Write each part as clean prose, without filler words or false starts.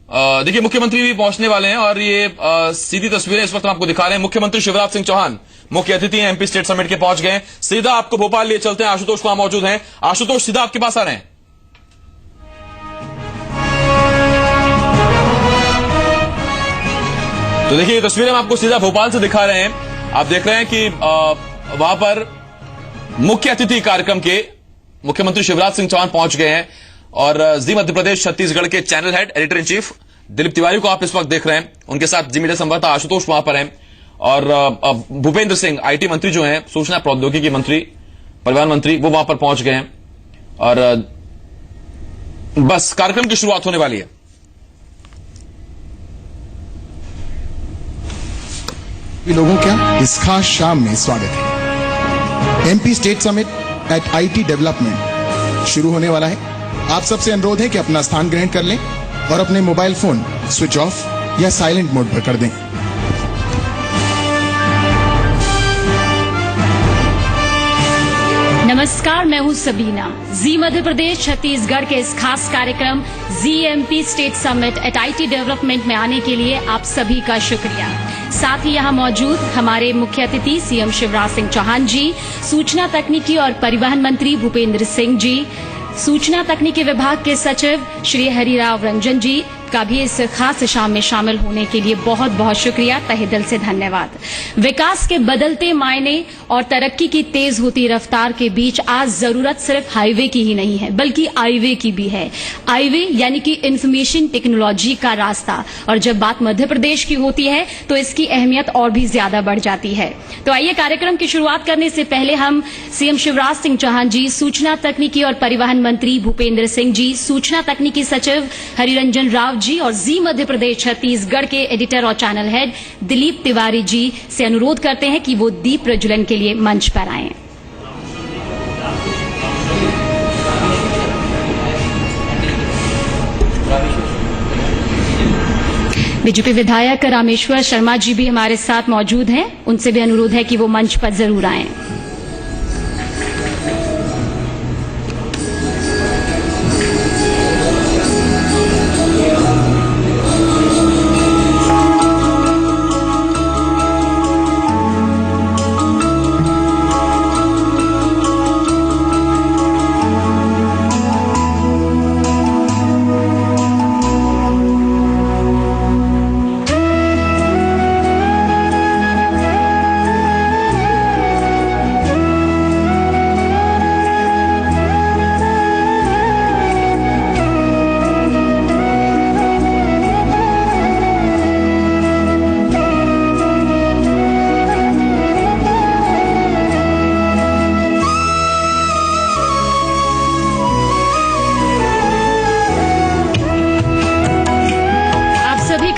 देखिए मुख्यमंत्री भी पहुंचने वाले हैं और ये सीधी तस्वीरें इस वक्त हम आपको दिखा रहे हैं। मुख्यमंत्री शिवराज सिंह चौहान मुख्य अतिथि हैं, एमपी स्टेट समिट के पहुंच गए हैं। सीधा आपको भोपाल लिए चलते हैं, आशुतोष वहां मौजूद हैं। आशुतोष, सीधा आपके पास आ रहे हैं। तो देखिए ये तस्वीरें हम आपको सीधा भोपाल से दिखा रहे हैं। आप देख रहे हैं कि वहां पर मुख्य अतिथि कार्यक्रम के मुख्यमंत्री शिवराज सिंह चौहान पहुंच गए हैं और जी मध्य प्रदेश छत्तीसगढ़ के channel head editor in chief Dilip Tiwari को आप इस वक्त देख रहे हैं। उनके साथ जी मीडिया संवाददाता आशुतोष वहां पर हैं और भूपेंद्र सिंह आईटी मंत्री जो हैं, सूचना प्रौद्योगिकी मंत्री, परिवहन मंत्री, वो वहां पर पहुंच गए हैं और बस कार्यक्रम की शुरुआत होने वाली है। लोगों का इस खास शाम में स्वागत है। MP state summit at IT development शुरू होने वाला है। आप सबसे अनुरोध है कि अपना स्थान ग्रहण कर लें और अपने मोबाइल फोन स्विच ऑफ या साइलेंट मोड पर कर दें। नमस्कार, मैं हूं सबीना। जी मध्य प्रदेश छत्तीसगढ़ के इस खास कार्यक्रम GMP state summit at IT development में आने के लिए आप सभी का शुक्रिया। साथ ही यहां मौजूद हमारे मुख्य अतिथि सीएम शिवराज सिंह चौहान जी, सूचना तकनीकी और परिवहन मंत्री भूपेंद्र सिंह जी, सूचना तकनीकी विभाग के सचिव श्री हरिराव रंजन जी का भी इस खास शाम में शामिल होने के लिए बहुत बहुत शुक्रिया, तहे दिल से धन्यवाद। विकास के बदलते मायने और तरक्की की तेज होती रफ्तार के बीच आज जरूरत सिर्फ हाईवे की ही नहीं है बल्कि आईवे की भी है। आईवे यानी कि इंफॉर्मेशन टेक्नोलॉजी का रास्ता, और जब बात मध्य प्रदेश की होती है तो इसकी अहमियत और भी ज्यादा बढ़ जाती है। तो आइए कार्यक्रम की शुरुआत करने से पहले हम सीएम शिवराज सिंह चौहान जी, सूचना तकनीकी और परिवहन मंत्री भूपेंद्र सिंह जी, सूचना तकनीकी सचिव हरिरंजन राव जी और जी मध्य प्रदेश छत्तीसगढ़ के एडिटर और चैनल हेड दिलीप तिवारी जी से अनुरोध करते हैं कि वो दीप प्रज्वलन के लिए मंच पर आएं। बीजेपी विधायक रामेश्वर शर्मा जी भी हमारे साथ मौजूद हैं, उनसे भी अनुरोध है कि वो मंच पर जरूर आएं।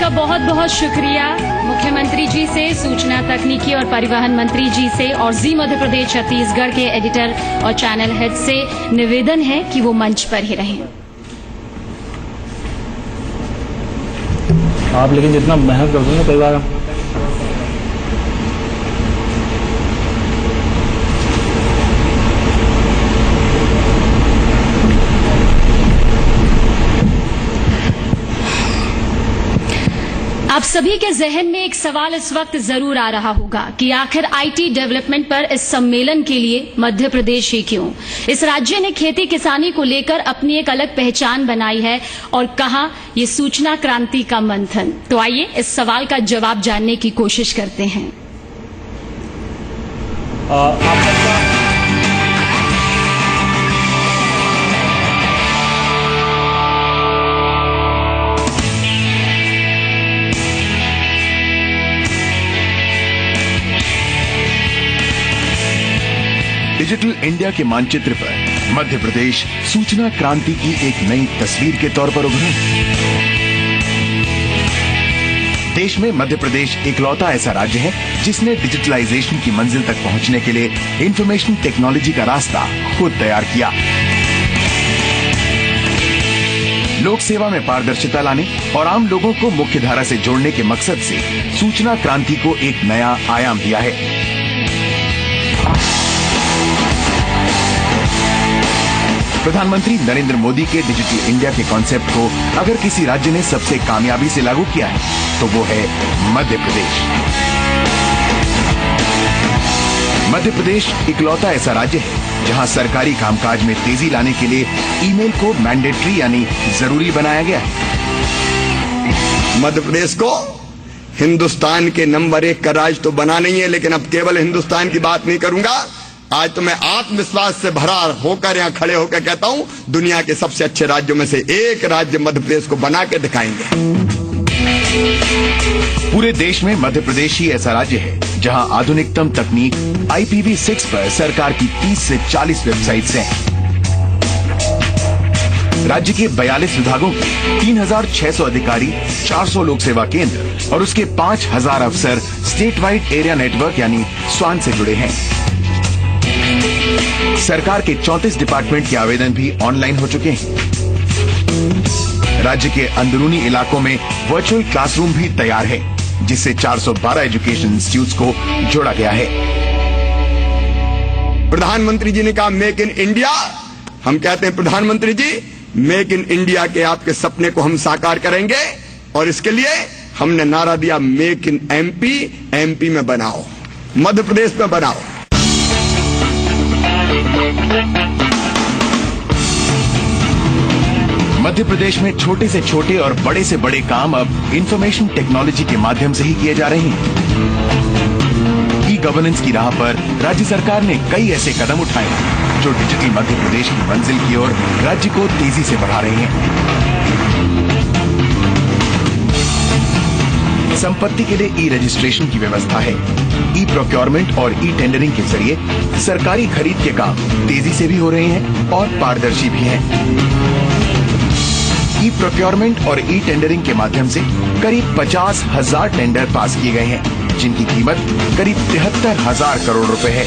बहुत बहुत शुक्रिया मुख्यमंत्री जी से, सूचना तकनीकी और परिवहन मंत्री जी से और जी मध्य प्रदेश छत्तीसगढ़ के एडिटर और चैनल हेड से निवेदन है कि वो मंच पर ही रहें। आप लेकिन जितना मेहनत करते हैं कई बार आप सभी के जहन में एक सवाल इस वक्त जरूर आ रहा होगा कि आखिर आईटी डेवलपमेंट पर इस सम्मेलन के लिए मध्य प्रदेश ही क्यों? इस राज्य ने खेती किसानी को लेकर अपनी एक अलग पहचान बनाई है और कहा ये सूचना क्रांति का मंथन। तो आइए इस सवाल का जवाब जानने की कोशिश करते हैं। डिजिटल इंडिया के मानचित्र पर मध्य प्रदेश सूचना क्रांति की एक नई तस्वीर के तौर पर उभरा। देश में मध्य प्रदेश इकलौता ऐसा राज्य है जिसने डिजिटलाइजेशन की मंजिल तक पहुंचने के लिए इंफॉर्मेशन टेक्नोलॉजी का रास्ता खुद तैयार किया। लोक सेवा में पारदर्शिता लाने और आम लोगों को मुख्य धारा से जोड़ने के मकसद से सूचना क्रांति को एक नया आयाम दिया है। प्रधानमंत्री नरेंद्र मोदी के डिजिटल इंडिया के कॉन्सेप्ट को अगर किसी राज्य ने सबसे कामयाबी से लागू किया है तो वो है मध्य प्रदेश। मध्य प्रदेश इकलौता ऐसा राज्य है जहां सरकारी कामकाज में तेजी लाने के लिए ईमेल को मैंडेटरी यानी जरूरी बनाया गया है। मध्य प्रदेश को हिंदुस्तान के नंबर 1 का राज्य तो बना नहीं है, लेकिन अब केवल हिंदुस्तान की बात नहीं करूंगा। आज तो मैं आत्मविश्वास से भरा होकर यहाँ खड़े होकर कहता हूँ, दुनिया के सबसे अच्छे राज्यों में से एक राज्य मध्य प्रदेश को बना के दिखाएंगे। पूरे देश में मध्य प्रदेश ही ऐसा राज्य है जहां आधुनिकतम तकनीक IPv6 पर सरकार की 30 से 40 वेबसाइट्स हैं। राज्य के 42 विभागों के 3,600 अधिकारी, 400 लोक सेवा केंद्र और उसके 5,000 अफसर स्टेट वाइड एरिया नेटवर्क यानी स्वान से जुड़े हैं। सरकार के 34 डिपार्टमेंट के आवेदन भी ऑनलाइन हो चुके हैं। राज्य के अंदरूनी इलाकों में वर्चुअल क्लासरूम भी तैयार है, जिससे 412 एजुकेशन इंस्टीट्यूट्स को जोड़ा गया है। प्रधानमंत्री जी ने कहा मेक इन इंडिया। हम कहते हैं प्रधानमंत्री जी, मेक इन इंडिया के आपके सपने को हम साकार करेंगे, और इसके लिए हमने नारा दिया मेक इन MP में बनाओ, मध्य प्रदेश में बनाओ। मध्य प्रदेश में छोटे से छोटे और बड़े से बड़े काम अब इंफॉर्मेशन टेक्नोलॉजी के माध्यम से ही किए जा रहे हैं। ई गवर्नेंस की राह पर राज्य सरकार ने कई ऐसे कदम उठाए जो डिजिटल मध्य प्रदेश की मंजिल की ओर राज्य को तेजी से बढ़ा रहे हैं। संपत्ति के लिए ई रजिस्ट्रेशन की व्यवस्था है। ई प्रोक्योरमेंट और ई टेंडरिंग के जरिए सरकारी खरीद के काम तेजी से भी हो रहे हैं और पारदर्शी भी हैं। ई प्रोक्योरमेंट और ई टेंडरिंग के माध्यम से करीब 50,000 टेंडर पास किए गए हैं, जिनकी कीमत करीब 73,000 करोड़ रुपए है।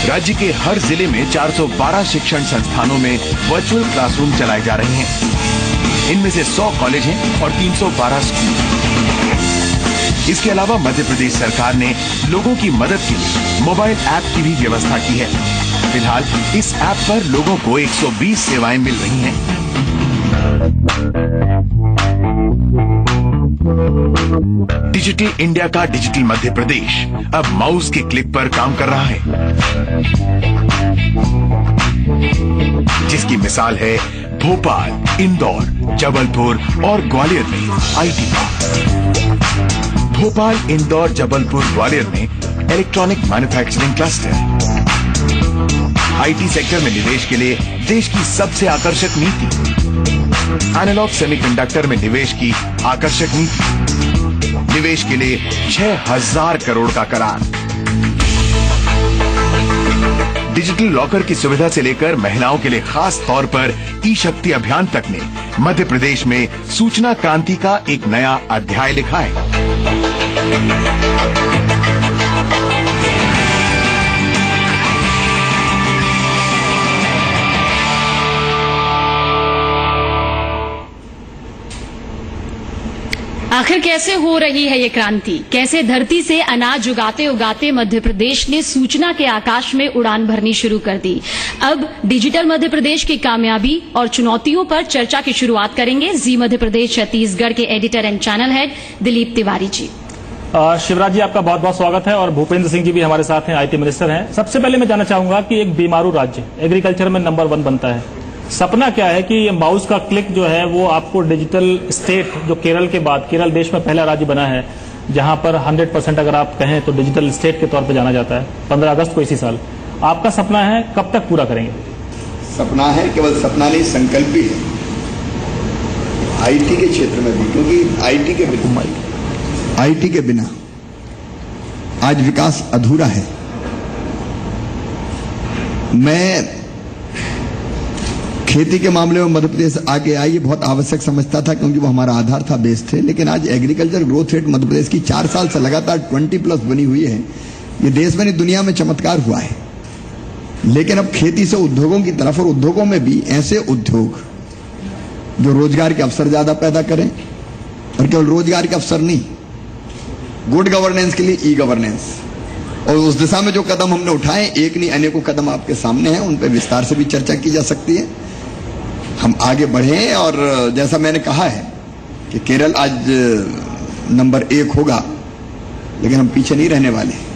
राज्य के हर जिले में 412 शिक्षण संस्थानों में वर्चुअल क्लासरूम चलाए जा रहे हैं। इनमें से 100 कॉलेज हैं और 312 स्कूल। इसके अलावा मध्य प्रदेश सरकार ने लोगों की मदद के लिए मोबाइल ऐप की भी व्यवस्था की है। फिलहाल इस ऐप पर लोगों को 120 सेवाएं मिल रही हैं। डिजिटल इंडिया का डिजिटल मध्य प्रदेश अब माउस के क्लिक पर काम कर रहा है, जिसकी मिसाल है भोपाल, इंदौर, जबलपुर और ग्वालियर में IT पार्क। भोपाल, इंदौर, जबलपुर, ग्वालियर में electronic manufacturing cluster. IT sector में निवेश के लिए देश की सबसे आकर्षक नीति। एनालॉग सेमीकंडक्टर में निवेश की आकर्षक नीति। निवेश के लिए 6,000 करोड़ का करार। डिजिटल लॉकर की सुविधा से लेकर महिलाओं के लिए खास तौर पर ई-शक्ति अभियान तक ने मध्य प्रदेश में सूचना क्रांति का एक नया अध्याय लिखा है। आखिर कैसे हो रही है ये क्रांति? कैसे धरती से अनाज उगाते उगाते मध्य प्रदेश ने सूचना के आकाश में उड़ान भरनी शुरू कर दी? अब डिजिटल मध्य प्रदेश की कामयाबी और चुनौतियों पर चर्चा की शुरुआत करेंगे जी मध्य प्रदेश छत्तीसगढ़ के editor and channel head Dilip Tiwari ji. Shivraj ji, आपका बहुत बहुत स्वागत है और भूपेंद्र सिंह जी भी हमारे साथ हैं, IT मिनिस्टर हैं। सबसे पहले मैं जानना चाहूंगा कि एक बीमारू राज्य एग्रीकल्चर में नंबर 1 बनता है, सपना क्या है कि ये माउस का क्लिक जो है वो आपको डिजिटल स्टेट, जो केरल के बाद, केरल देश में पहला राज्य बना है जहां पर 100% अगर आप कहें तो डिजिटल स्टेट के तौर पे जाना जाता है, 15 अगस्त को इसी साल। आपका सपना है, कब तक पूरा करेंगे? सपना है, केवल सपना नहीं, संकल्प भी है। IT के क्षेत्र में भी, क्योंकि IT के बिना आज विकास अधूरा है। मैं खेती के मामले में मध्य प्रदेश आगे आई बहुत आवश्यक समझता था, क्योंकि वो हमारा आधार था, बेस थे। लेकिन आज agriculture growth rate Madhya Pradesh की 4 साल से लगातार 20+ बनी हुई है। ये देश में नहीं, दुनिया में चमत्कार हुआ है। लेकिन अब खेती से उद्योगों की तरफ, और उद्योगों में भी ऐसे उद्योग जो रोजगार के अवसर ज्यादा पैदा करें, और केवल रोजगार के अवसर नहीं, गुड गवर्नेंस के लिए ई गवर्नेंस, और उस दिशा में जो कदम हमने उठाए, एक नहीं अनेकों कदम आपके सामने हैं, उन पर विस्तार से भी चर्चा की जा सकती है। हम आगे बढ़े और जैसा मैंने कहा है कि केरल आज नंबर 1 होगा, लेकिन हम पीछे नहीं रहने वाले।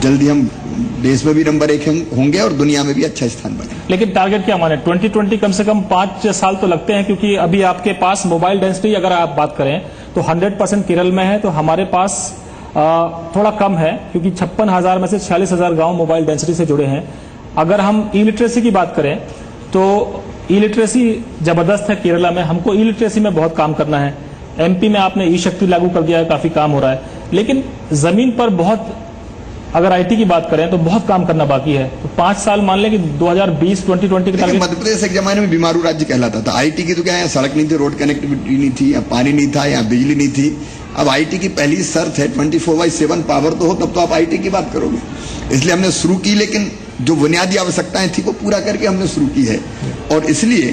जल्दी हम देश में भी नंबर 1 होंगे और दुनिया में भी अच्छा स्थान बने। लेकिन टारगेट क्या माने? 2020 कम से कम 5 साल तो लगते हैं, क्योंकि अभी आपके पास मोबाइल डेंसिटी अगर आप बात करें तो 100% केरल में है, तो हमारे पास थोड़ा कम है, क्योंकि 56,000 में से 46,000 गांव मोबाइल डेंसिटी से जुड़े हैं। अगर हम ई लिटरेसी की बात करें तो ई लिटरेसी जबरदस्त है केरला में, हमको ई लिटरेसी में बहुत काम करना है। एमपी में आपने ई शक्ति लागू कर दिया है, काफी काम हो रहा है, लेकिन जमीन पर बहुत, अगर आईटी की बात करें तो बहुत काम करना बाकी है। तो 5 साल मान लें कि 2020 के टारगेट। मध्य प्रदेश एक जमाने में बीमारू राज्य कहलाता था। आईटी की तो क्या है, सड़क नहीं थी, रोड कनेक्टिविटी नहीं थी, या पानी नहीं था, या बिजली नहीं थी। अब आईटी की पहली शर्त है 24/7 पावर तो हो, तब तो आप आईटी की बात करोगे। इसलिए हमने शुरू की, लेकिन जो बुनियादी आवश्यकताएं थी वो पूरा करके हमने शुरू की है। और इसलिए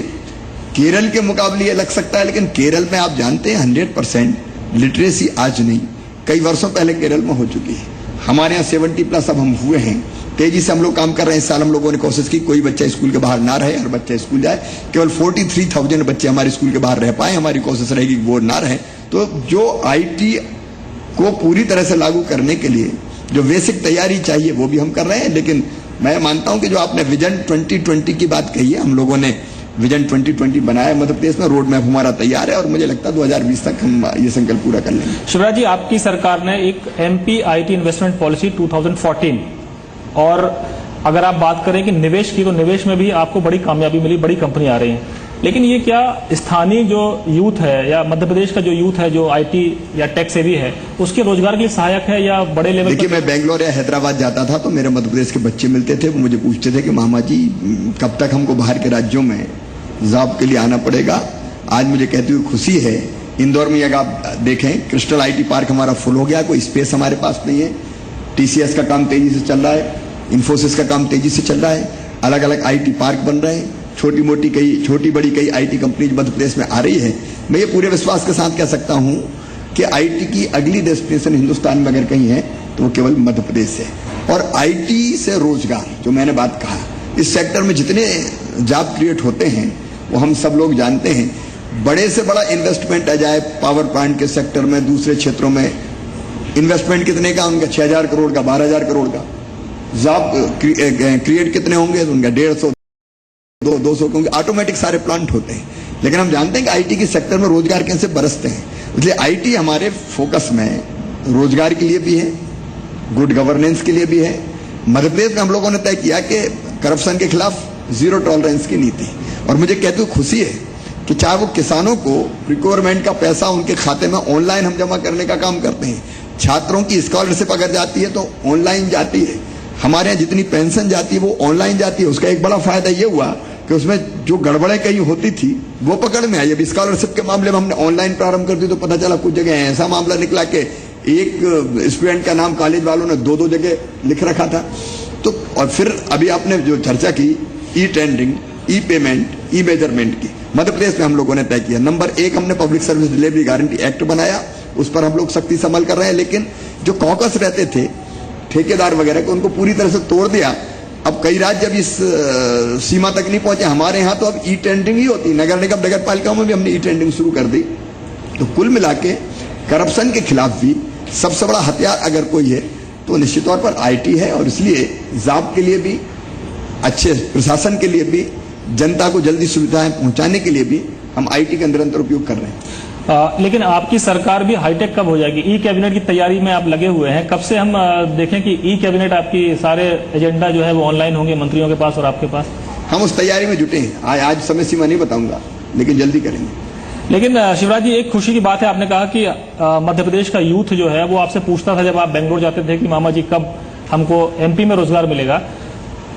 केरल के मुकाबले ये लग सकता है, लेकिन केरल में आप जानते हैं 100% लिटरेसी आज नहीं, कई वर्षों पहले केरल में हो चुकी है। हमारे यहाँ 70+ अब हम हुए हैं। तेजी से हम लोग काम कर रहे हैं। इस साल हम लोगों ने कोशिश की कोई बच्चा स्कूल के बाहर ना रहे, हर बच्चा स्कूल जाए। केवल 43,000 बच्चे हमारे स्कूल के बाहर रह पाए। हमारी कोशिश रहेगी वो ना रहे। तो जो आईटी को पूरी तरह से लागू करने के लिए जो बेसिक तैयारी चाहिए वो भी हम कर रहे हैं। लेकिन मैं मानता हूं कि जो आपने विजन 2020 की बात कही है, हम लोगों ने विजन 2020 बनाया मध्य प्रदेश में, रोड मैप हमारा तैयार है और मुझे लगता है 2020 तक हम ये संकल्प पूरा कर लेंगे। शिवराज जी, आपकी सरकार ने एक एमपी आईटी इन्वेस्टमेंट पॉलिसी 2014, और अगर आप बात करें कि निवेश की, तो निवेश में भी आपको बड़ी कामयाबी मिली, बड़ी कंपनी आ रही है। लेकिन ये क्या स्थानीय जो यूथ है या मध्य प्रदेश का जो यूथ है जो आईटी या टेक सेवी है, उसके रोजगार के लिए सहायक है या बड़े लेवल? देखिए, मैं बेंगलोर या हैदराबाद जाता था तो मेरे मध्य प्रदेश के बच्चे मिलते थे, वो मुझे पूछते थे कि मामा जी कब तक हमको बाहर के राज्यों में जॉब के लिए आना पड़ेगा। आज मुझे कहते हुए खुशी है, इंदौर में अगर आप देखें क्रिस्टल आईटी पार्क हमारा फुल हो गया, कोई स्पेस हमारे पास नहीं है। टीसीएस का काम तेजी से चल रहा है, इंफोसिस का काम तेजी से चल रहा है, अलग अलग आईटी पार्क बन रहे हैं, छोटी बड़ी कई आईटी कंपनी मध्य प्रदेश में आ रही है। मैं ये पूरे विश्वास के साथ कह सकता हूं कि आईटी की अगली डेस्टिनेशन हिंदुस्तान में अगर कहीं है तो वो केवल मध्य प्रदेश है। और आईटी से रोजगार, जो मैंने बात कहा, इस सेक्टर में जितने जॉब क्रिएट होते हैं वो हम सब लोग जानते हैं। बड़े से बड़ा इन्वेस्टमेंट आ जाए पावर प्लांट के सेक्टर में, दूसरे क्षेत्रों में इन्वेस्टमेंट कितने का, उनका 6,000 करोड़ का, 12,000 करोड़ का। जॉब क्रिएट कितने होंगे, उनका 150, 200 के होंगे। ऑटोमेटिक सारे प्लांट होते हैं। लेकिन हम जानते हैं कि आईटी के सेक्टर में रोजगार कैसे बरसते हैं। इसलिए आईटी हमारे फोकस में रोजगार के लिए भी है, गुड गवर्नेंस के लिए भी है। मध्य प्रदेश में हम लोगों ने तय किया कि करप्शन के खिलाफ जीरो टॉलरेंस की नीति। और मुझे कहते हुए खुशी है कि चाहे वो किसानों को प्रिक्योरमेंट का पैसा उनके खाते में ऑनलाइन हम जमा करने का काम करते हैं। छात्रों की स्कॉलरशिप अगर जाती है तो ऑनलाइन जाती है। हमारे यहाँ जितनी पेंशन जाती है वो ऑनलाइन जाती है। उसका एक बड़ा फायदा ये हुआ कि उसमें जो गड़बड़ें कहीं होती थी वो पकड़ में आई। अब स्कॉलरशिप के मामले में हमने ऑनलाइन प्रारंभ कर दी तो पता चला कुछ जगह ऐसा मामला निकला कि एक स्टूडेंट का नाम कॉलेज वालों ने 2-2 जगह लिख रखा था। तो और फिर अभी आपने जो चर्चा की ई टेंडरिंग, ई पेमेंट, ई मेजरमेंट की, मध्य प्रदेश में हम लोगों ने तय किया। नंबर 1 हमने public service delivery guarantee act बनाया, उस पर हम लोग सख्ती से अमल कर रहे हैं। लेकिन जो कॉकस रहते थे ठेकेदार वगैरह को, उनको पूरी तरह से तोड़ दिया। अब कई राज्य अब इस सीमा तक नहीं पहुंचे। हमारे यहाँ तो अब ई टेंडरिंग ही होती, नगर निगम नगर पालिकाओं में भी हमने ई टेंडरिंग शुरू कर दी। तो कुल मिला के करप्शन के खिलाफ भी सबसे बड़ा हथियार अगर कोई है तो निश्चित तौर पर आईटी है। और इसलिए जॉब के लिए भी, अच्छे प्रशासन के लिए भी, जनता को जल्दी सुविधाएं पहुंचाने के लिए भी हम आईटी का निरंतर उपयोग कर रहे हैं। लेकिन आपकी सरकार भी हाईटेक कब हो जाएगी? ई कैबिनेट की तैयारी में आप लगे हुए हैं, कब से हम देखें कि ई कैबिनेट आपकी सारे एजेंडा जो है वो ऑनलाइन होंगे मंत्रियों के पास और आपके पास? हम उस तैयारी में जुटे हैं। आज समय सीमा नहीं बताऊंगा, लेकिन जल्दी करेंगे। लेकिन शिवराज जी, एक खुशी की बात है, आपने कहा कि मध्य प्रदेश का यूथ जो है वो आपसे पूछता था जब आप बेंगलोर जाते थे कि मामा जी कब हमको एमपी में रोजगार मिलेगा।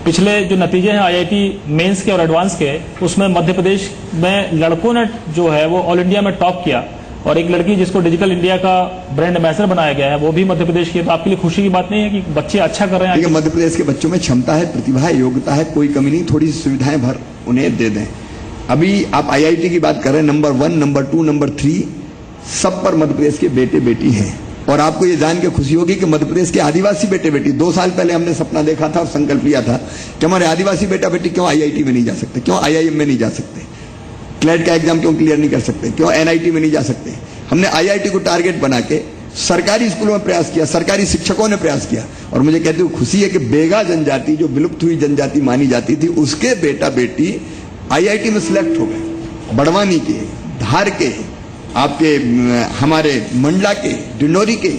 पिछले जो नतीजे हैं आईआईटी मेंस के और एडवांस के, उसमें मध्य प्रदेश में लड़कों ने जो है वो ऑल इंडिया में टॉप किया, और एक लड़की जिसको डिजिटल इंडिया का ब्रांड एम्बेसडर बनाया गया है वो भी मध्य प्रदेश की है। तो आपके लिए खुशी की बात नहीं है कि बच्चे अच्छा कर रहे हैं? मध्य प्रदेश के बच्चों में क्षमता है, प्रतिभा है, योग्यता है, कोई कमी नहीं। थोड़ी सी सुविधाएं भर उन्हें दे दें। अभी आप आईआईटी की बात कर रहे हैं, नंबर 1, नंबर 2, नंबर 3 सब पर मध्य प्रदेश के बेटे बेटी हैं। और आपको ये जान के खुशी होगी कि मध्य प्रदेश के आदिवासी बेटे बेटी 2 साल पहले हमने सपना देखा था और संकल्प लिया था कि हमारे आदिवासी बेटा बेटी क्यों आईआईटी में नहीं जा सकते, क्यों आईआईएम में नहीं जा सकते, क्लेट का एग्जाम क्यों क्लियर नहीं कर सकते, क्यों एनआईटी में नहीं जा सकते। हमने आईआईटी को टारगेट बना के सरकारी स्कूलों में प्रयास किया, सरकारी शिक्षकों ने प्रयास किया। और मुझे कहते हुए खुशी है कि बेगा जनजाति, जो विलुप्त हुई जनजाति मानी जाती थी, उसके बेटा बेटी आईआईटी में सिलेक्ट हो गए। बड़वानी के, धार के, आपके हमारे मंडला के, डिंडोरी के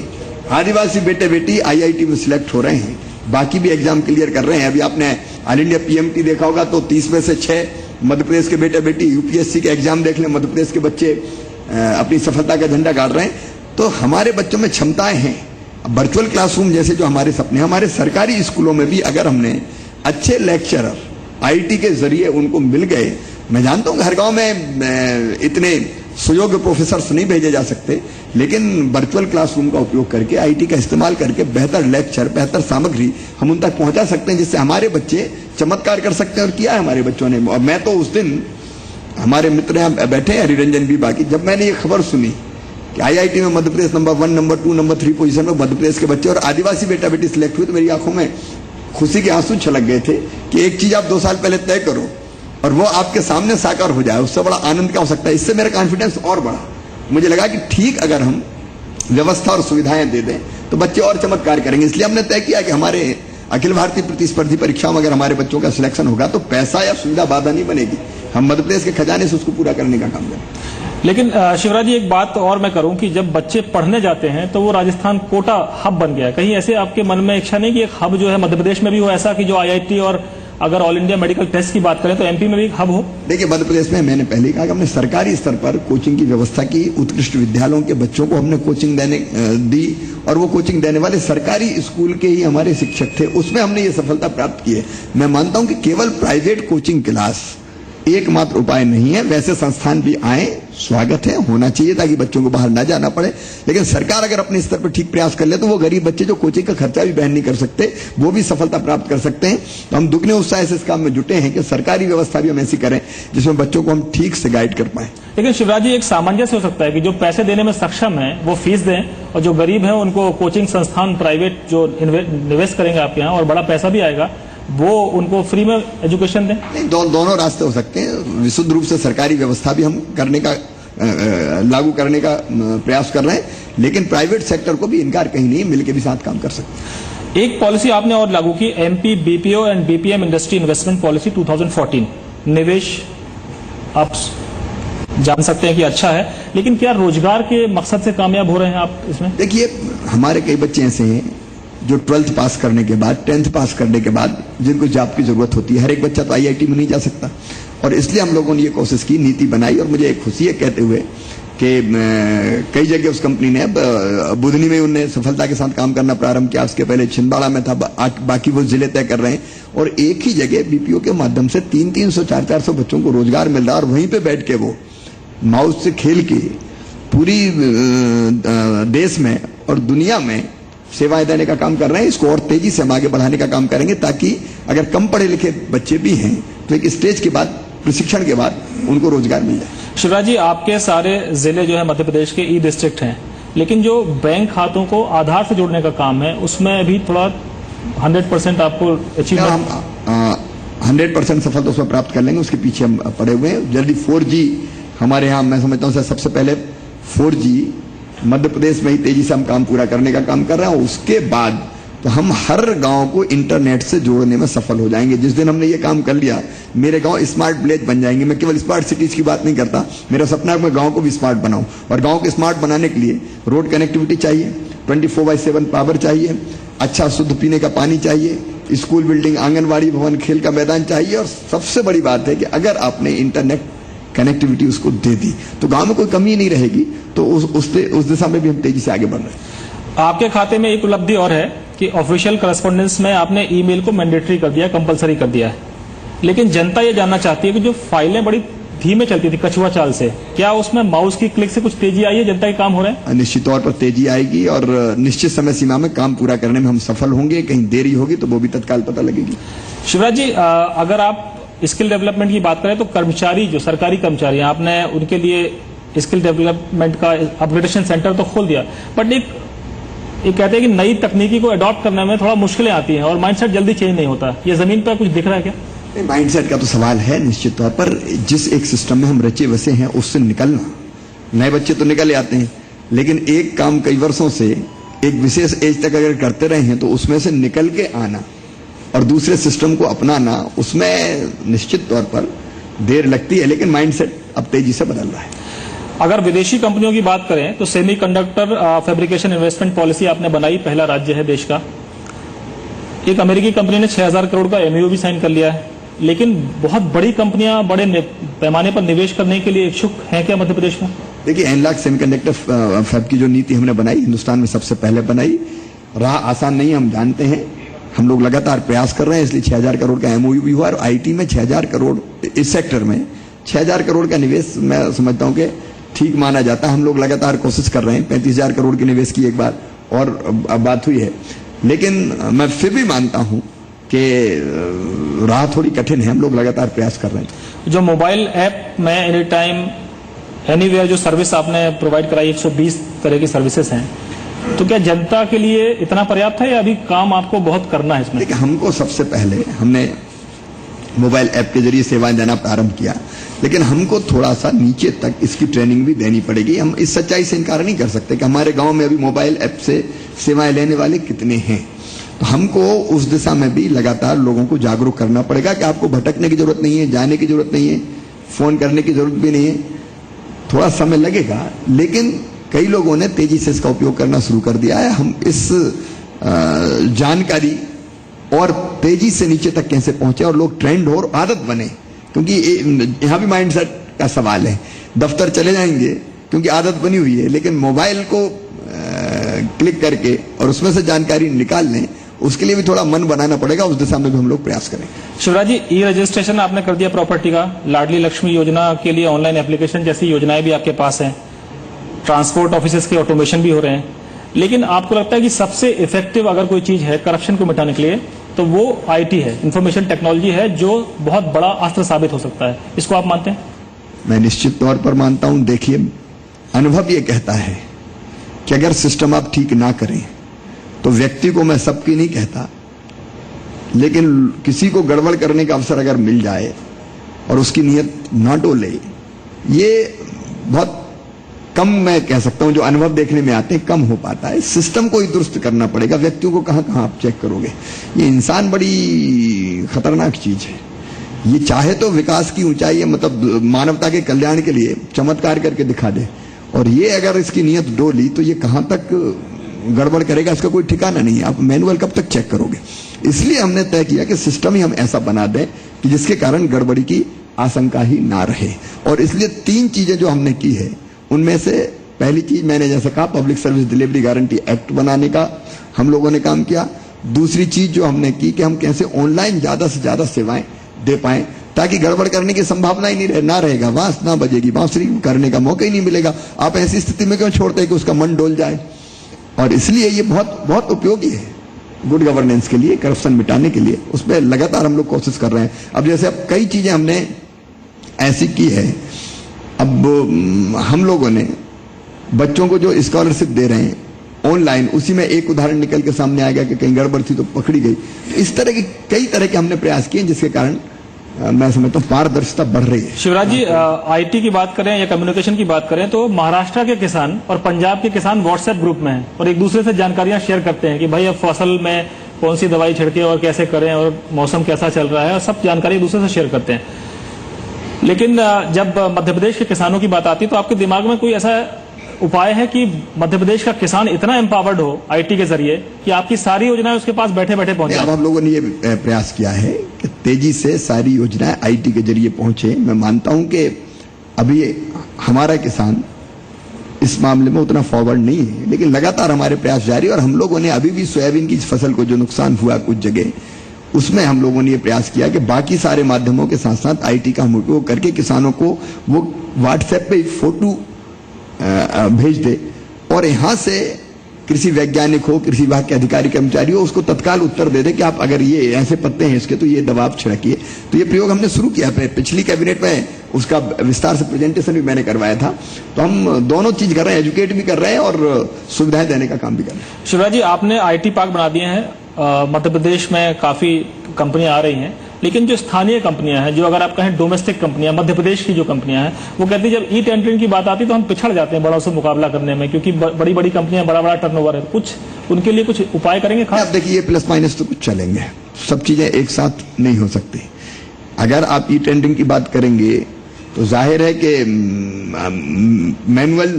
आदिवासी बेटे बेटी आईआईटी में सिलेक्ट हो रहे हैं। बाकी भी एग्जाम क्लियर कर रहे हैं। अभी आपने ऑल इंडिया पीएमटी देखा होगा तो 30 में से 6 मध्य प्रदेश के बेटे बेटी। यूपीएससी के एग्जाम देख लें, मध्य प्रदेश के बच्चे अपनी सफलता का झंडा गाड़ रहे हैं। तो हमारे बच्चों में क्षमताएं हैं। वर्चुअल क्लासरूम जैसे जो हमारे सपने, हमारे सरकारी स्कूलों में भी अगर हमने अच्छे लेक्चरर आईटी के जरिए उनको मिल गए, मैं जानता हूं हर गांव में इतने सुयोग्य प्रोफेसर्स नहीं भेजे जा सकते, लेकिन वर्चुअल क्लासरूम का उपयोग करके, आईटी का इस्तेमाल करके बेहतर लेक्चर, बेहतर सामग्री हम उन तक पहुंचा सकते हैं, जिससे हमारे बच्चे चमत्कार कर सकते हैं। और किया है हमारे बच्चों ने। और मैं तो उस दिन, हमारे मित्र यहाँ बैठे हैं हरिरंजन भी, बाकी जब मैंने ये खबर सुनी कि आईआईटी में Madhya Pradesh number 1, number 2, number 3 position में मध्य प्रदेश के बच्चे और आदिवासी बेटा बेटी सिलेक्ट हुए, तो मेरी आंखों में खुशी के आंसू छलक गए थे कि एक चीज आप 2 साल पहले तय करो और वो आपके सामने साकार हो जाए, उससे बड़ा आनंद क्या हो सकता है। इससे मेरा कॉन्फिडेंस और बढ़ा। मुझे लगा कि ठीक अगर हम व्यवस्था और सुविधाएं दे दें तो बच्चे और चमत्कार करेंगे। इसलिए हमने तय किया कि हमारे अखिल भारतीय प्रतिस्पर्धी परीक्षाओं में अगर हमारे बच्चों का सिलेक्शन होगा तो पैसा या सुविधा बाधा नहीं बनेगी, हम मध्य प्रदेश के खजाने से उसको पूरा करने का काम करें। लेकिन शिवराज जी, एक बात और मैं करूं कि जब बच्चे पढ़ने जाते हैं तो वो राजस्थान कोटा हब बन गया है। कहीं ऐसे आपके मन में इच्छा नहीं कि एक हब जो है मध्य प्रदेश में भी हो, ऐसा कि जो आईआईटी और अगर ऑल इंडिया मेडिकल टेस्ट की बात करें तो एमपी में भी एक हब हो? देखिए, मध्य प्रदेश में मैंने पहले कहा कि हमने सरकारी स्तर पर कोचिंग की व्यवस्था की। उत्कृष्ट विद्यालयों के बच्चों को हमने कोचिंग दी और वो कोचिंग देने वाले सरकारी स्कूल के ही हमारे शिक्षक थे। उसमें हमने ये सफलता प्राप्त की है। मैं मानता हूं कि केवल प्राइवेट कोचिंग क्लास एकमात्र उपाय नहीं है। वैसे संस्थान भी आए, स्वागत है, होना चाहिए ताकि बच्चों को बाहर ना जाना पड़े। लेकिन सरकार अगर अपने स्तर पर ठीक प्रयास कर ले तो वो गरीब बच्चे जो कोचिंग का खर्चा भी वहन नहीं कर सकते, वो भी सफलता प्राप्त कर सकते हैं। तो हम दुगने उत्साह से इस काम में जुटे हैं कि सरकारी व्यवस्था भी हम ऐसी करें जिसमें बच्चों को हम ठीक से गाइड कर पाए। लेकिन शिवराज जी, एक सामंजस्य हो सकता है कि जो पैसे देने में सक्षम है वो फीस दें और जो गरीब है उनको कोचिंग संस्थान प्राइवेट जो निवेश करेंगे आपके यहाँ और बड़ा पैसा भी आएगा, वो उनको फ्री में एजुकेशन दें। नहीं, दोनों रास्ते हो सकते हैं। विशुद्ध रूप से सरकारी व्यवस्था भी हम करने का लागू करने का प्रयास कर रहे हैं, लेकिन प्राइवेट सेक्टर को भी इनकार कहीं नहीं, मिलकर भी साथ काम कर सकते हैं। एक पॉलिसी आपने और लागू की, MP BPO and BPM industry investment policy 2014। निवेश आप जान सकते हैं कि अच्छा है, लेकिन क्या रोजगार के मकसद से कामयाब हो रहे हैं आप इसमें? देखिए, हमारे कई बच्चे ऐसे हैं जो 12th पास करने के बाद, 10th पास करने के बाद जिनको जॉब की जरूरत होती है। हर एक बच्चा तो आईआईटी में नहीं जा सकता और इसलिए हम लोगों ने ये कोशिश की, नीति बनाई। और मुझे खुशी है कहते हुए कि कई जगह उस कंपनी ने, बुधनी में उन्हें सफलता के साथ काम करना प्रारंभ किया, उसके पहले छिंदवाड़ा में था, बाकी वो जिले तय कर रहे हैं। और एक ही जगह बीपीओ के माध्यम से 300-300, 400-400 बच्चों को रोजगार मिल रहा है और वहीं पे बैठ के वो माउस से खेल के पूरी देश में और दुनिया में सेवाएं देने का काम कर रहे हैं। इसको और तेजी से हम आगे बढ़ाने का काम करेंगे ताकि अगर कम पढ़े लिखे बच्चे भी हैं तो एक स्टेज के बाद, प्रशिक्षण के बाद उनको रोजगार मिल जाए। शिवराज जी, आपके सारे जिले जो है मध्य प्रदेश के ई डिस्ट्रिक्ट हैं, लेकिन जो बैंक खातों को आधार से जोड़ने का काम है उसमें अभी थोड़ा 100% आपको अचीवमेंट, 100% सफलता उसमें प्राप्त कर लेंगे। उसके पीछे हम पड़े हुए हैं। जल्दी 4G हमारे यहाँ, मैं समझता हूँ सबसे पहले 4G मध्य प्रदेश में ही तेजी से हम काम पूरा करने का काम कर रहे हैं। उसके बाद तो हम हर गांव को इंटरनेट से जोड़ने में सफल हो जाएंगे। जिस दिन हमने ये काम कर लिया, मेरे गांव स्मार्ट विलेज बन जाएंगे। मैं केवल स्मार्ट सिटीज की बात नहीं करता, मेरा सपना है मैं गांव को भी स्मार्ट बनाऊं। और गांव को स्मार्ट बनाने के लिए रोड कनेक्टिविटी चाहिए, 24/7 पावर चाहिए, अच्छा शुद्ध पीने का पानी चाहिए, स्कूल बिल्डिंग, आंगनबाड़ी भवन, खेल का मैदान चाहिए। और सबसे बड़ी बात है कि अगर आपने इंटरनेट कनेक्टिविटी उसको दे दी तो गांव में कोई कमी नहीं रहेगी। तो उस दिशा में भी हम तेजी से आगे बढ़ रहे हैं। आपके खाते में एक उपलब्धि और है कि ऑफिशियल करस्पॉन्डेंस में आपने ईमेल को मैंडेटरी कर दिया, कंपलसरी कर दिया है। लेकिन जनता ये जानना चाहती है कि जो फाइलें बड़ी धीमे चलती थी कछुआ चाल से, क्या उसमें माउस की क्लिक से कुछ तेजी आई है? जनता के काम हो रहे हैं? निश्चित तौर पर तेजी आएगी और निश्चित समय सीमा में काम पूरा करने में हम सफल होंगे। कहीं देरी होगी तो वो भी तत्काल पता लगेगी। शिवराज जी, अगर आप स्किल डेवलपमेंट की बात करें तो कर्मचारी, जो सरकारी कर्मचारी, आपने उनके लिए स्किल डेवलपमेंट का अपग्रेडेशन सेंटर तो खोल दिया, बट एक ये कहते हैं कि नई तकनीकी को अडॉप्ट करने में थोड़ा मुश्किलें आती हैं और माइंडसेट जल्दी चेंज नहीं होता। ये जमीन पर कुछ दिख रहा है क्या? माइंडसेट का तो सवाल है निश्चित तौर पर। जिस एक सिस्टम में हम रचे बसे हैं उससे निकलना, नए बच्चे तो निकल आते हैं, लेकिन एक काम कई वर्षों से एक विशेष एज तक अगर करते रहे हैं तो उसमें से निकल के आना और दूसरे सिस्टम को अपनाना, उसमें निश्चित तौर पर देर लगती है, लेकिन माइंडसेट अब तेजी से बदल रहा है। अगर विदेशी कंपनियों की बात करें तो सेमीकंडक्टर फैब्रिकेशन इन्वेस्टमेंट पॉलिसी आपने बनाई, पहला राज्य है देश का। एक अमेरिकी कंपनी ने 6000 करोड़ का एमओयू भी साइन कर लिया है, लेकिन बहुत बड़ी कंपनियां बड़े पैमाने पर निवेश करने के लिए इच्छुक हैं क्या मध्य प्रदेश में? देखिए, एनलॉक सेमीकंडक्टर फैब की जो नीति हमने बनाई, हिंदुस्तान में सबसे पहले बनाई। राह आसान नहीं, हम जानते हैं। हम लोग लगातार प्रयास कर रहे हैं, इसलिए 6000 करोड़ का एमओयू भी हुआ और आईटी में 6000 करोड़, इस सेक्टर में 6000 करोड़ का निवेश मैं समझता हूं कि ठीक माना जाता है। हम लोग लगातार कोशिश कर रहे हैं। 35000 करोड़ के निवेश की एक बार और बात हुई है, लेकिन मैं फिर भी मानता हूं कि राह थोड़ी कठिन है। हम लोग लगातार प्रयास कर रहे हैं। जो मोबाइल ऐप में एनी टाइम एनीवेयर जो सर्विस आपने प्रोवाइड कराई, 120 तरह की सर्विसेज हैं, तो क्या जनता के लिए इतना पर्याप्त है या अभी काम आपको बहुत करना है इसमें? देखिए, हमको सबसे पहले हमने मोबाइल ऐप के जरिए सेवाएं देना प्रारंभ किया, लेकिन हमको थोड़ा सा नीचे तक इसकी ट्रेनिंग भी देनी पड़ेगी। हम इस सच्चाई से इनकार नहीं कर सकते कि हमारे गांव में अभी मोबाइल ऐप से सेवाएं लेने वाले कितने हैं। तो हमको उस दिशा में भी लगातार लोगों को जागरूक करना पड़ेगा कि आपको भटकने की जरूरत नहीं है, जाने की जरूरत नहीं है, फोन करने की जरूरत भी नहीं है। थोड़ा समय लगेगा, लेकिन कई लोगों ने तेजी से इसका उपयोग करना शुरू कर दिया है। हम इस जानकारी और तेजी से नीचे तक कैसे पहुंचे और लोग ट्रेंड हो और आदत बने, क्योंकि यहां भी माइंडसेट का सवाल है। दफ्तर चले जाएंगे क्योंकि आदत बनी हुई है, लेकिन मोबाइल को क्लिक करके और उसमें से जानकारी निकाल लें, उसके लिए भी थोड़ा मन बनाना पड़ेगा। उस दिशा में भी हम लोग प्रयास करें। शिवराज जी, ई रजिस्ट्रेशन आपने कर दिया प्रॉपर्टी का, लाडली लक्ष्मी योजना के लिए ऑनलाइन एप्लीकेशन जैसी योजनाएं भी आपके पास हैं, ट्रांसपोर्ट ऑफिसेज के ऑटोमेशन भी हो रहे हैं, लेकिन आपको लगता है कि सबसे इफेक्टिव अगर कोई चीज है करप्शन को मिटाने के लिए तो वो आईटी है, इंफॉर्मेशन टेक्नोलॉजी है, जो बहुत बड़ा अस्त्र साबित हो सकता है। इसको आप मानते हैं? मैं निश्चित तौर पर मानता हूं। देखिए, अनुभव ये कहता है कि अगर सिस्टम आप ठीक ना करें तो व्यक्ति को, मैं सबकी नहीं कहता, लेकिन किसी को गड़बड़ करने का अवसर अगर मिल जाए और उसकी नीयत ना डोले, ये बहुत कम, मैं कह सकता हूं, जो अनुभव देखने में आते हैं कम हो पाता है। सिस्टम को ही दुरुस्त करना पड़ेगा। व्यक्तियों को कहां कहां आप चेक करोगे? ये इंसान बड़ी खतरनाक चीज है। ये चाहे तो विकास की ऊंचाई, मतलब मानवता के कल्याण के लिए चमत्कार करके दिखा दे, और ये अगर इसकी नीयत डोली तो ये कहां तक गड़बड़ करेगा, इसका कोई ठिकाना नहीं है। आप मैनुअल कब तक चेक करोगे? इसलिए हमने तय किया कि सिस्टम ही हम ऐसा बना दें कि जिसके कारण गड़बड़ी की आशंका ही ना रहे। और इसलिए 3 चीजें जो हमने की है, उनमें से पहली चीज मैंने जैसे कहा, public service delivery guarantee act बनाने का हम लोगों ने काम किया। दूसरी चीज जो हमने की कि हम कैसे ऑनलाइन ज्यादा से ज्यादा सेवाएं दे पाएं, ताकि गड़बड़ करने की संभावना ही ना रहेगा, बांस ना बजेगी, बांसुरी करने का मौका ही नहीं मिलेगा। आप ऐसी स्थिति में क्यों छोड़ते हैं कि उसका मन डोल जाए? और इसलिए ये बहुत बहुत उपयोगी है गुड गवर्नेंस के लिए, करप्शन मिटाने के लिए। उसमें लगातार हम लोग कोशिश कर रहे हैं। अब जैसे अब कई चीजें हमने ऐसी की है, अब हम लोगों ने बच्चों को जो स्कॉलरशिप दे रहे हैं ऑनलाइन, उसी में एक उदाहरण निकल के सामने आ गया कि कहीं गड़बड़ थी तो पकड़ी गई। इस तरह के कई तरह के हमने प्रयास किए, जिसके कारण मैं समझता हूं पारदर्शिता बढ़ रही है। शिवराज जी, आईटी की बात करें या कम्युनिकेशन की बात करें तो महाराष्ट्र के किसान और पंजाब के किसान व्हाट्सएप ग्रुप में हैं और एक दूसरे से जानकारियां शेयर करते हैं कि भाई अब फसल में कौन सी दवाई छिड़के और कैसे करें और मौसम कैसा चल रहा है, और सब जानकारी एक दूसरे से शेयर करते हैं। लेकिन जब मध्य प्रदेश के किसानों की बात आती है तो आपके दिमाग में कोई ऐसा उपाय है कि मध्य प्रदेश का किसान इतना एम्पावर्ड हो आईटी के जरिए कि आपकी सारी योजनाएं उसके पास बैठे बैठे पहुंचे? अब हम लोगों ने ये प्रयास किया है कि तेजी से सारी योजनाएं आईटी के जरिए पहुंचे। मैं मानता हूं कि अभी हमारा किसान इस मामले में उतना फॉरवर्ड नहीं है, लेकिन लगातार हमारे प्रयास जारी, और हम लोगों ने अभी भी सोयाबीन की फसल को जो नुकसान हुआ कुछ जगह, उसमें हम लोगों ने ये प्रयास किया कि बाकी सारे माध्यमों के साथ साथ आईटी का हम उपयोग करके किसानों को वो व्हाट्सएप पे फोटो भेज दे, और यहां से कृषि वैज्ञानिक हो, कृषि विभाग के अधिकारी कर्मचारी हो, उसको तत्काल उत्तर दे दे कि आप अगर ये ऐसे पत्ते हैं इसके तो ये दवा आप छिड़किए। तो ये प्रयोग हमने शुरू किया, पिछली कैबिनेट में उसका विस्तार से प्रेजेंटेशन भी मैंने करवाया था। तो हम दोनों चीज कर रहे हैं, एजुकेट भी कर रहे हैं और सुविधाएं देने का काम भी कर रहे हैं। शिवराज जी, आपने आईटी पार्क बना दिए हैं, मध्य प्रदेश में काफी कंपनियां आ रही हैं, लेकिन जो स्थानीय कंपनियां हैं, जो अगर आप कहें डोमेस्टिक कंपनियां, मध्य प्रदेश की जो कंपनियां हैं, वो कहती है जब ई टेंडरिंग की बात आती है तो हम पिछड़ जाते हैं बड़ों से मुकाबला करने में, क्योंकि बड़ी बड़ी कंपनियां, बड़ा बड़ा टर्नओवर है। कुछ उनके लिए कुछ उपाय करेंगे खास? आप देखिए, प्लस माइनस तो कुछ चलेंगे, सब चीजें एक साथ नहीं हो सकती। अगर आप ई टेंडरिंग की बात करेंगे तो जाहिर है कि मैनुअल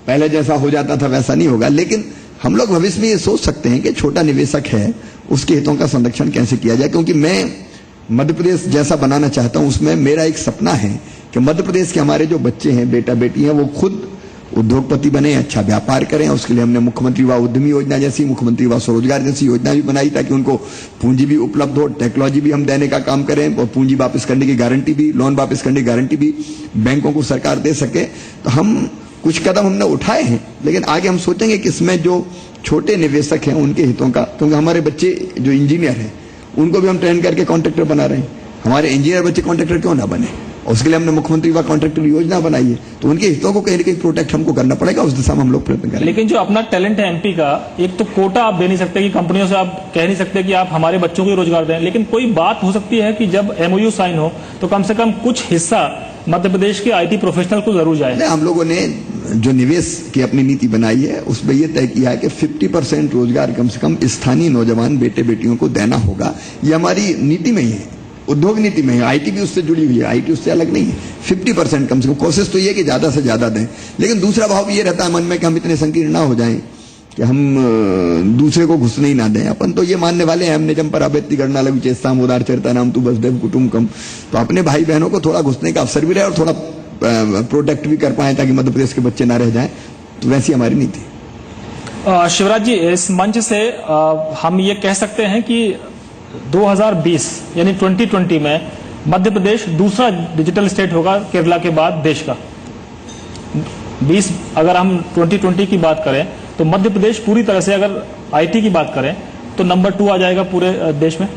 पहले जैसा हो जाता था वैसा नहीं होगा, लेकिन हम लोग भविष्य में ये सोच सकते हैं कि छोटा निवेशक है उसके हितों का संरक्षण कैसे किया जाए। क्योंकि मैं मध्य प्रदेश जैसा बनाना चाहता हूं, उसमें मेरा एक सपना है कि मध्य प्रदेश के हमारे जो बच्चे हैं, बेटा बेटी हैं, वो खुद उद्योगपति बने, अच्छा व्यापार करें। उसके लिए हमने मुख्यमंत्री युवा उद्यमी योजना जैसी, मुख्यमंत्री युवा स्वरोजगार जैसी योजना भी बनाई ताकि उनको पूंजी भी उपलब्ध हो, टेक्नोलॉजी भी हम देने का काम करें और पूंजी वापस करने की गारंटी भी, लोन वापस करने की गारंटी भी बैंकों को सरकार दे सके। तो हम कुछ कदम हमने उठाए हैं, लेकिन आगे हम सोचेंगे कि इसमें जो छोटे निवेशक हैं उनके हितों का, क्योंकि हमारे बच्चे जो इंजीनियर हैं उनको भी हम ट्रेन करके कॉन्ट्रैक्टर बना रहे हैं। हमारे इंजीनियर बच्चे कॉन्ट्रैक्टर क्यों ना बने, और उसके लिए हमने मुख्यमंत्री युवा कॉन्ट्रैक्टर योजना बनाई है। तो उनके हितों को कहीं ना कहीं प्रोटेक्ट हमको करना पड़ेगा, उस दिशा में हम लोग प्रयत्न करेंगे। लेकिन जो अपना टैलेंट है एमपी का, एक तो कोटा आप दे नहीं सकते कि कंपनियों से आप कह नहीं सकते कि आप हमारे बच्चों को ही रोजगार दें, लेकिन कोई बात हो सकती है कि जब एमओयू साइन हो तो कम से कम कुछ हिस्सा मध्य प्रदेश के आईटी प्रोफेशनल को जरूर जाए। हम लोगों ने जो निवेश की अपनी नीति बनाई है उसमें यह तय किया है कि 50% रोजगार कम से कम स्थानीय नौजवान बेटे बेटियों को देना होगा। ये हमारी नीति में ही है, उद्योग नीति में है। आईटी भी उससे जुड़ी हुई है, आईटी उससे अलग नहीं है। 50% कम से कम कोशिश तो ये कि ज्यादा से ज्यादा दें, लेकिन दूसरा भाव ये रहता है मन में कि हम इतने संकीर्ण ना हो जाएं कि हम दूसरे को घुसने ही ना दें। अपन तो ये मानने वाले हैं, हमने जब पर अभ्यति गणना लघु चेष्टा उदार चरिता नाम तू वसुदेव कुटुंबकम, तो अपने भाई बहनों को थोड़ा घुसने का अवसर भी रहे और थोड़ा प्रोटेक्ट भी कर पाए ताकि मध्य प्रदेश के बच्चे ना रह जाएं। तो वैसी हमारी नीति। शिवराज जी, इस मंच से हम ये कह सकते हैं कि 2020 यानी 2020 में मध्य प्रदेश दूसरा डिजिटल स्टेट होगा केरला के बाद देश का। 20 अगर हम 2020 की बात करें तो मध्य प्रदेश पूरी तरह से, अगर आईटी की बात करें तो नंबर 2 आ जाएगा पूरे देश में।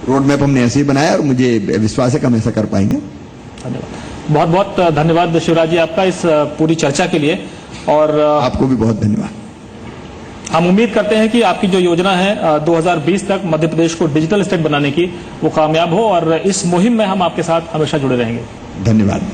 रोड मैप हमने ऐसे ही बनाया और मुझे विश्वास है कि हम ऐसा कर पाएंगे। धन्यवाद, बहुत बहुत धन्यवाद शिवराज जी आपका इस पूरी चर्चा के लिए, और आपको भी बहुत धन्यवाद। हम उम्मीद करते हैं कि आपकी जो योजना है 2020 तक मध्य प्रदेश को डिजिटल स्टेट बनाने की, वो कामयाब हो, और इस मुहिम में हम आपके साथ हमेशा जुड़े रहेंगे। धन्यवाद।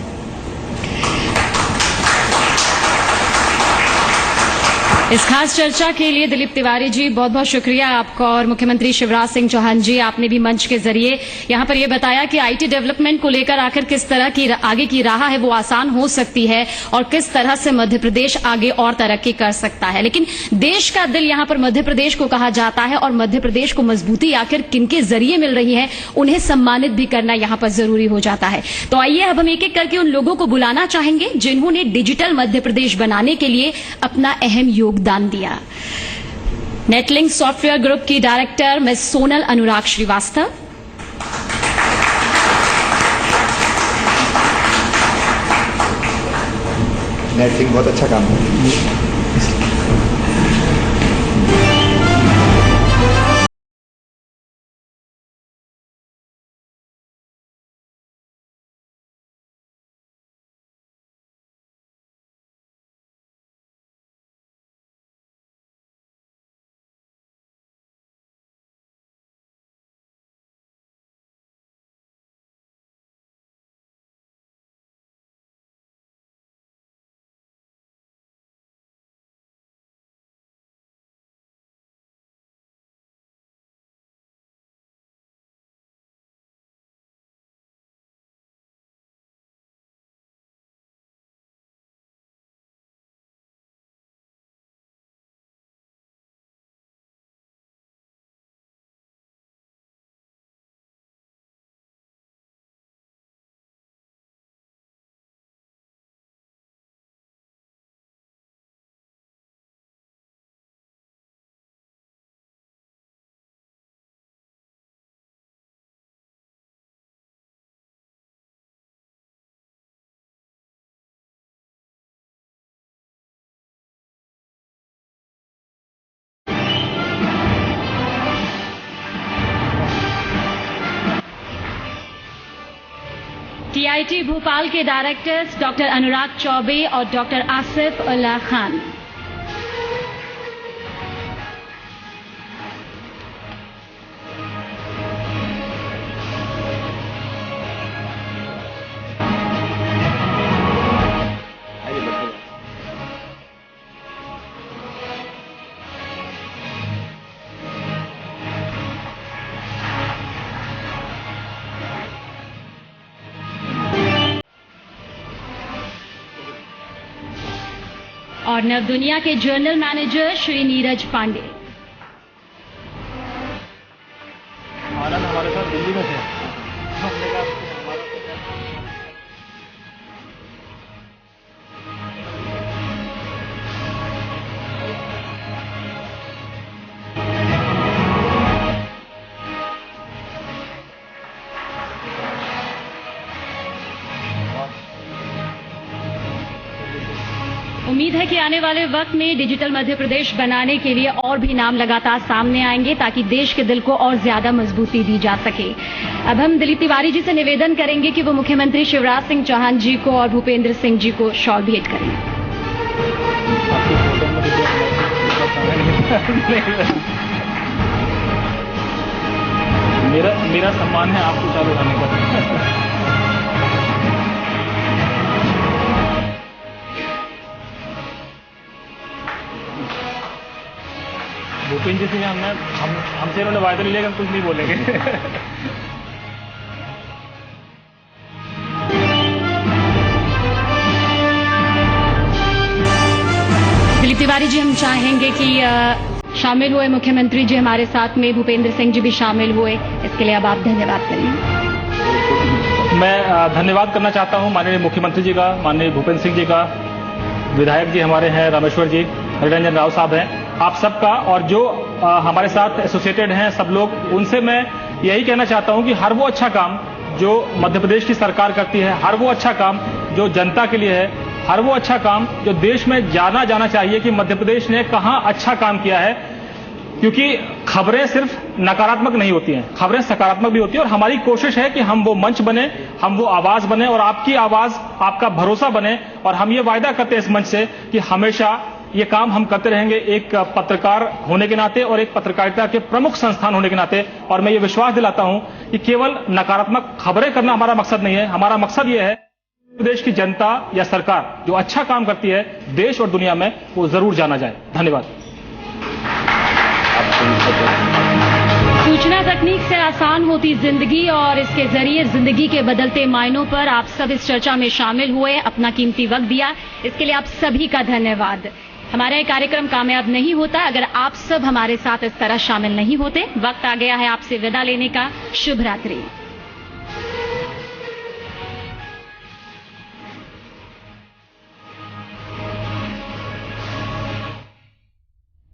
इस खास चर्चा के लिए दिलीप तिवारी जी बहुत बहुत शुक्रिया आपका, और मुख्यमंत्री शिवराज सिंह चौहान जी, आपने भी मंच के जरिए यहां पर यह बताया कि आईटी डेवलपमेंट को लेकर आखिर किस तरह की आगे की राह है वो आसान हो सकती है और किस तरह से मध्य प्रदेश आगे और तरक्की कर सकता है। लेकिन देश का दिल यहां पर मध्य प्रदेश को कहा जाता है, और मध्य प्रदेश को मजबूती आखिर किनके जरिए मिल रही है उन्हें सम्मानित भी करना यहां पर जरूरी हो जाता है। तो आइए अब हम एक एक करके उन लोगों को बुलाना चाहेंगे जिन्होंने डिजिटल मध्य प्रदेश बनाने के लिए अपना अहम योगदान दिया। नेटलिंक सॉफ्टवेयर ग्रुप की डायरेक्टर मिस सोनल अनुराग श्रीवास्तव, नेटलिंक बहुत अच्छा काम है। CIT भोपाल के डायरेक्टर्स डॉक्टर अनुराग चौबे और डॉक्टर आसिफ उल्लाह खान। और नव दुनिया के जर्नल मैनेजर श्री नीरज पांडे। आनंद हमारे साथ दिल्ली में थे। उम्मीद है कि आने वाले वक्त में डिजिटल मध्य प्रदेश बनाने के लिए और भी नाम लगातार सामने आएंगे ताकि देश के दिल को और ज्यादा मजबूती दी जा सके। अब हम दिलीप तिवारी जी से निवेदन करेंगे कि वो मुख्यमंत्री शिवराज सिंह चौहान जी को और भूपेंद्र सिंह जी को शॉल भेंट करें। मेरा सम्मान है आपको चालू उठाने का। भूपेंद्र जी से हमसे इन्होंने वायदा लिया कि हम कुछ नहीं बोलेंगे। दिलीप तिवारी जी, हम चाहेंगे कि शामिल हुए मुख्यमंत्री जी हमारे साथ में, भूपेंद्र सिंह जी भी शामिल हुए, इसके लिए अब आप धन्यवाद करें। मैं धन्यवाद करना चाहता हूं माननीय मुख्यमंत्री जी का, माननीय भूपेंद्र सिंह जी का, विधायक जी हमारे हैं रामेश्वर जी, हरिरंजन राव साहब हैं, आप सबका, और जो हमारे साथ एसोसिएटेड हैं सब लोग, उनसे मैं यही कहना चाहता हूं कि हर वो अच्छा काम जो मध्य प्रदेश की सरकार करती है, हर वो अच्छा काम जो जनता के लिए है, हर वो अच्छा काम जो देश में जाना चाहिए कि मध्य प्रदेश ने कहां अच्छा काम किया है, क्योंकि खबरें सिर्फ नकारात्मक नहीं होती हैं, खबरें सकारात्मक भी होती हैं। और हमारी कोशिश है कि हम वो मंच बने, हम वो आवाज बने और आपकी आवाज, आपका भरोसा बने। और हम ये वायदा करते हैं इस मंच से कि हमेशा ये काम हम करते रहेंगे, एक पत्रकार होने के नाते और एक पत्रकारिता के प्रमुख संस्थान होने के नाते। और मैं ये विश्वास दिलाता हूं कि केवल नकारात्मक खबरें करना हमारा मकसद नहीं है, हमारा मकसद ये है प्रदेश की जनता या सरकार जो अच्छा काम करती है देश और दुनिया में, वो जरूर जाना जाए। धन्यवाद। सूचना तकनीक से आसान होती जिंदगी और इसके जरिए जिंदगी के बदलते मायनों पर आप सब इस चर्चा में शामिल हुए, अपना कीमती वक्त दिया, इसके लिए आप सभी का धन्यवाद। हमारा ये कार्यक्रम कामयाब नहीं होता अगर आप सब हमारे साथ इस तरह शामिल नहीं होते। वक्त आ गया है आपसे विदा लेने का। शुभ रात्रि।